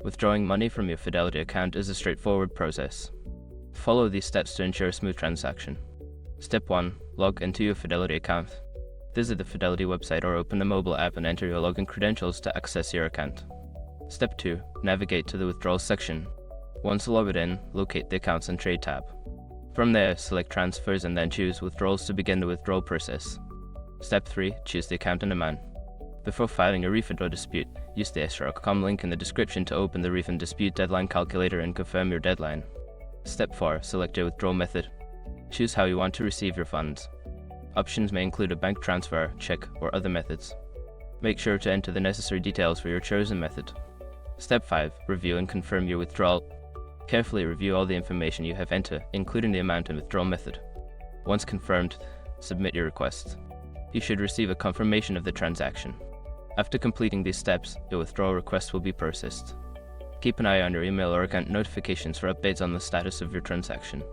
Withdrawing money from your Fidelity account is a straightforward process. Follow these steps to ensure a smooth transaction. Step 1. Log into your Fidelity account. Visit the Fidelity website or open the mobile app and enter your login credentials to access your account. Step 2. Navigate to the withdrawal section. Once logged in, locate the Accounts and Trade tab. From there, select Transfers and then choose Withdrawals to begin the withdrawal process. Step 3. Choose the account and amount. Before filing a refund or dispute, use the escrow.com link in the description to open the refund dispute deadline calculator and confirm your deadline. Step 4. Select your withdrawal method. Choose how you want to receive your funds. Options may include a bank transfer, check, or other methods. Make sure to enter the necessary details for your chosen method. Step 5. Review and confirm your withdrawal. Carefully review all the information you have entered, including the amount and withdrawal method. Once confirmed, submit your request. You should receive a confirmation of the transaction. After completing these steps, your withdrawal request will be processed. Keep an eye on your email or account notifications for updates on the status of your transaction.